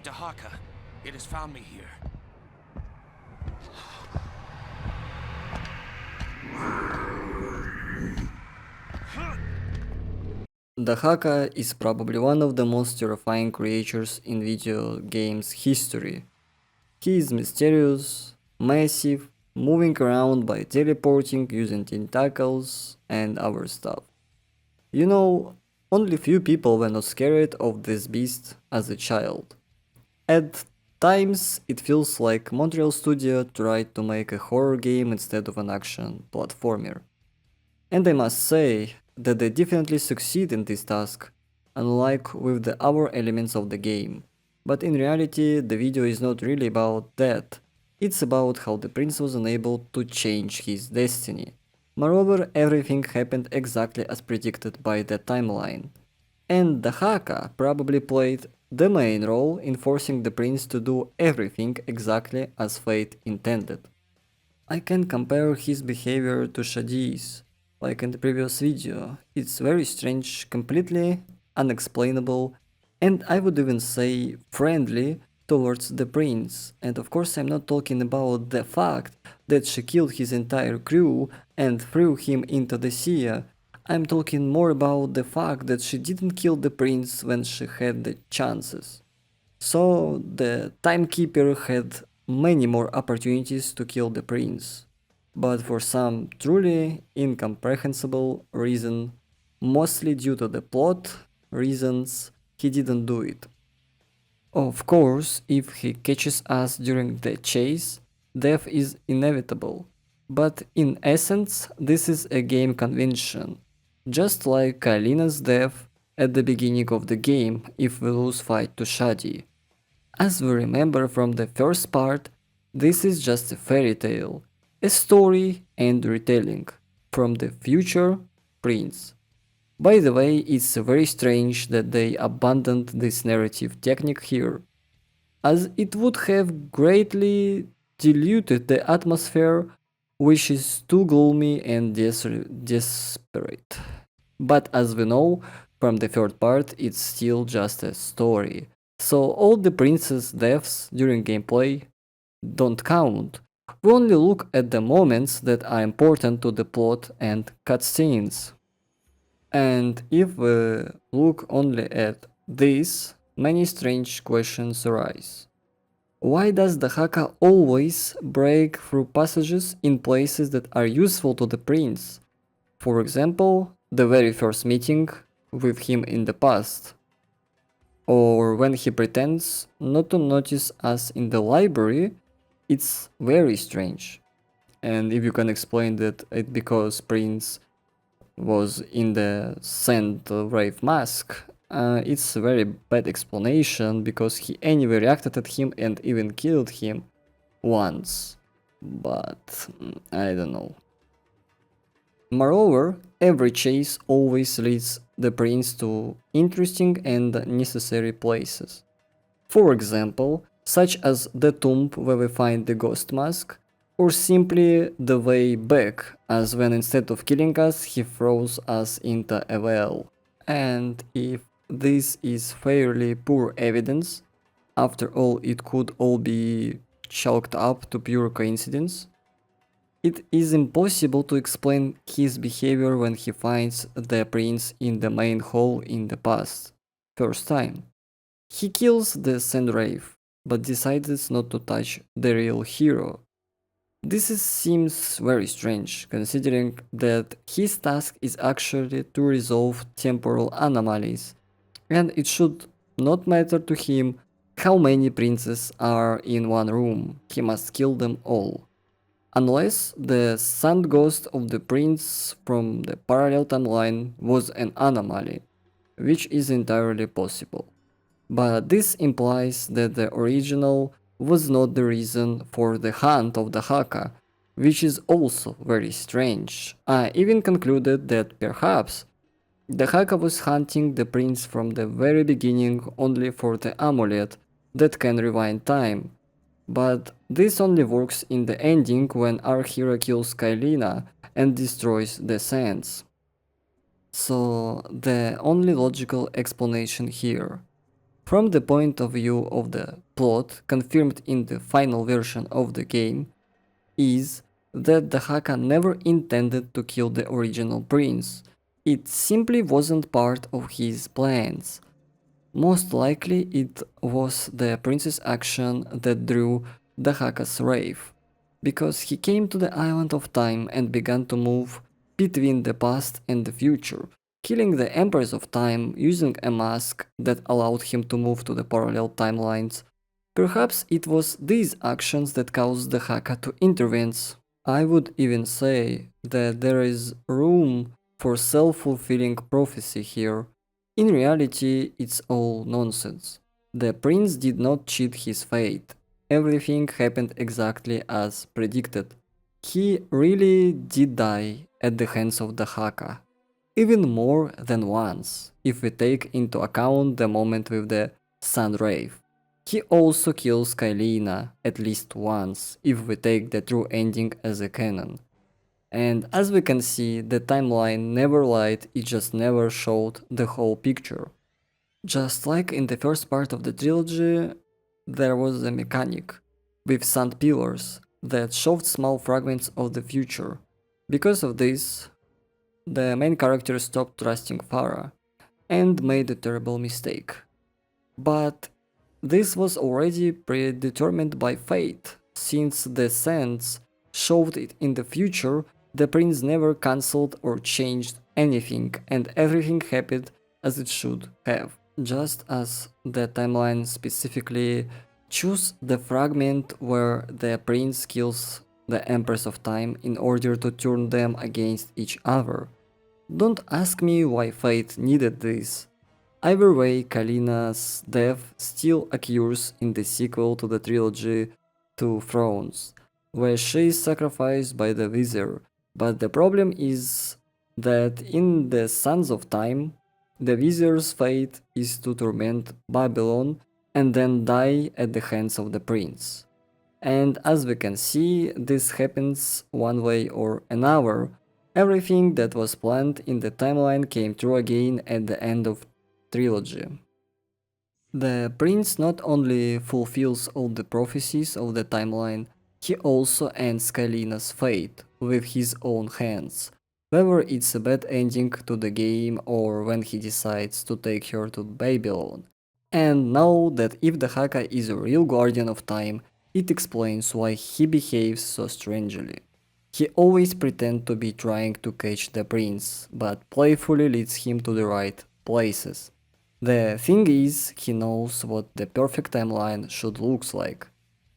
Dahaka. It has found me here. Dahaka is probably one of the most terrifying creatures in video games history. He is mysterious, massive, moving around by teleporting using tentacles and other stuff. You know, only few people were not scared of this beast as a child. At times, it feels like Montreal Studio tried to make a horror game instead of an action platformer. And I must say that they definitely succeed in this task, unlike with the other elements of the game. But in reality, the video is not really about that. It's about how the prince was unable to change his destiny. Moreover, everything happened exactly as predicted by the timeline. And Dahaka probably played the main role in forcing the prince to do everything exactly as fate intended. I can compare his behavior to Shadi's, like in the previous video. It's very strange, completely unexplainable, and I would even say friendly towards the prince. And of course, I'm not talking about the fact that she killed his entire crew and threw him into the sea. I'm talking more about the fact that she didn't kill the prince when she had the chances. So the timekeeper had many more opportunities to kill the prince, but for some truly incomprehensible reason, mostly due to the plot reasons, he didn't do it. Of course, if he catches us during the chase, death is inevitable. But in essence, this is a game convention. Just like Kalina's death at the beginning of the game if we lose fight to Shadi. As we remember from the first part, this is just a fairy tale, a story and retelling from the future prince. By the way, it's very strange that they abandoned this narrative technique here, as it would have greatly diluted the atmosphere, which is too gloomy and desperate. But as we know from the third part, it's still just a story. So all the princess deaths during gameplay don't count. We only look at the moments that are important to the plot and cutscenes. And if we look only at this, many strange questions arise. Why does the Haka always break through passages in places that are useful to the prince? For example, the very first meeting with him in the past, or when he pretends not to notice us in the library, it's very strange. And if you can explain that it because Prince was in the Saint Wraith mask, it's a very bad explanation because he anyway reacted at him and even killed him once. But I don't know. Moreover, every chase always leads the prince to interesting and necessary places. For example, such as the tomb where we find the ghost mask, or simply the way back, as when instead of killing us, he throws us into a well. And if this is fairly poor evidence, after all, it could all be chalked up to pure coincidence. It is impossible to explain his behavior when he finds the prince in the main hall in the past. First time. He kills the Sandwraith, but decides not to touch the real hero. Seems very strange, considering that his task is actually to resolve temporal anomalies, and it should not matter to him how many princes are in one room, he must kill them all. Unless the sun ghost of the prince from the parallel timeline was an anomaly, which is entirely possible. But this implies that the original was not the reason for the hunt of the Haka, which is also very strange. I even concluded that perhaps the Haka was hunting the prince from the very beginning only for the amulet that can rewind time, but this only works in the ending when our hero kills Kailina and destroys the sands. So the only logical explanation here. From the point of view of the plot confirmed in the final version of the game, is that Dahaka never intended to kill the original prince. It simply wasn't part of his plans. Most likely, it was the prince's action that drew Dahaka's wrath, because he came to the island of time and began to move between the past and the future, killing the Empress of Time using a mask that allowed him to move to the parallel timelines. Perhaps it was these actions that caused Dahaka to intervene. I would even say that there is room for self-fulfilling prophecy here. In reality, it's all nonsense. The prince did not cheat his fate. Everything happened exactly as predicted. He really did die at the hands of Dahaka. Even more than once, if we take into account the moment with the Sun Wraith. He also kills Kylina at least once, if we take the true ending as a canon. And as we can see, the timeline never lied, it just never showed the whole picture. Just like in the first part of the trilogy, there was a mechanic with sand pillars that showed small fragments of the future. Because of this, the main character stopped trusting Farah and made a terrible mistake. But this was already predetermined by fate, since the sands showed it in the future. The prince never cancelled or changed anything, and everything happened as it should have. Just as the timeline specifically choose the fragment where the prince kills the Empress of Time in order to turn them against each other. Don't ask me why fate needed this. Either way, Kalina's death still occurs in the sequel to the trilogy Two Thrones, where she is sacrificed by the Vizier, but the problem is that in the Sons of Time, the Vizier's fate is to torment Babylon and then die at the hands of the prince. And as we can see, this happens one way or another. Everything that was planned in the timeline came true again at the end of trilogy. The prince not only fulfills all the prophecies of the timeline, he also ends Kylina's fate with his own hands, whether it's a bad ending to the game or when he decides to take her to Babylon. And know that if Dahaka is a real guardian of time, it explains why he behaves so strangely. He always pretends to be trying to catch the prince, but playfully leads him to the right places. The thing is, he knows what the perfect timeline should look like,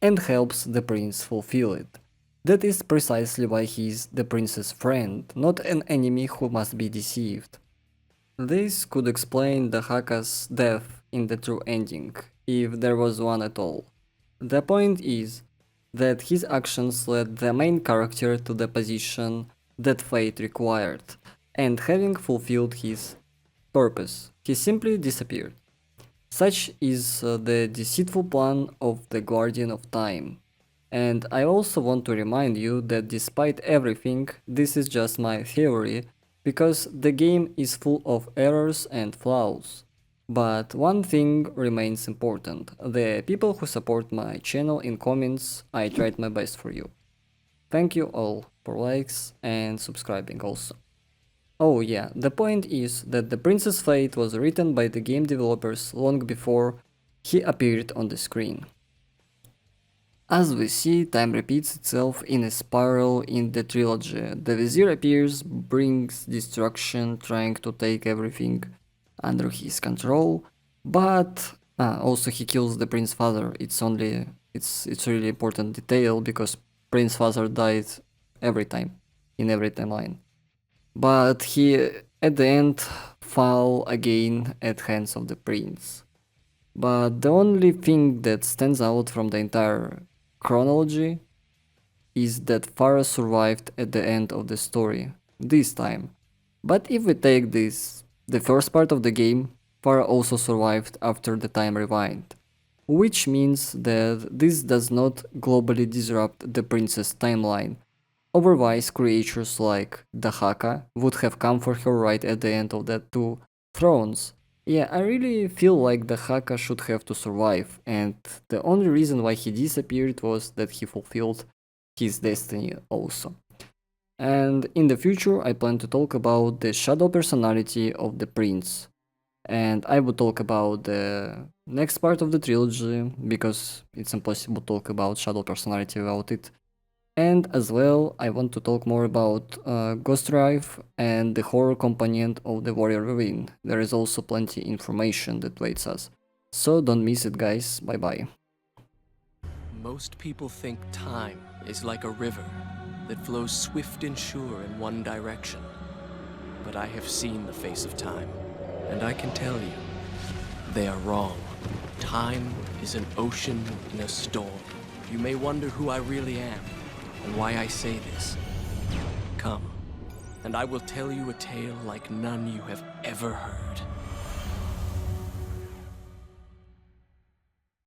and helps the prince fulfill it. That is precisely why he is the prince's friend, not an enemy who must be deceived. This could explain Dahaka's death in the true ending, if there was one at all. The point is that his actions led the main character to the position that fate required, and having fulfilled his purpose, he simply disappeared. Such is the deceitful plan of the Guardian of Time. And I also want to remind you that despite everything, this is just my theory, because the game is full of errors and flaws. But one thing remains important: the people who support my channel in comments, I tried my best for you. Thank you all for likes and subscribing also. Oh yeah, the point is that the Prince's Fate was written by the game developers long before he appeared on the screen. As we see, time repeats itself in a spiral in the trilogy. The Vizier appears, brings destruction, trying to take everything under his control, but also he kills the Prince Father. It's really important detail because Prince Father died every time, in every timeline. But he at the end fell again at hands of the prince. But the only thing that stands out from the entire chronology is that Farah survived at the end of the story, this time. But if we take the first part of the game, Farah also survived after the time rewind, which means that this does not globally disrupt the prince's timeline. Otherwise, creatures like Dahaka would have come for her right at the end of the Two Thrones. Yeah, I really feel like Dahaka should have to survive, and the only reason why he disappeared was that he fulfilled his destiny also. And in the future, I plan to talk about the shadow personality of the prince. And I will talk about the next part of the trilogy because it's impossible to talk about shadow personality without it. And as well, I want to talk more about Ghost Drive and the horror component of the Warrior Within. There is also plenty information that waits us. So don't miss it, guys. Bye bye. Most people think time is like a river that flows swift and sure in one direction. But I have seen the face of time, and I can tell you, they are wrong. Time is an ocean in a storm. You may wonder who I really am, and why I say this. Come, and I will tell you a tale like none you have ever heard.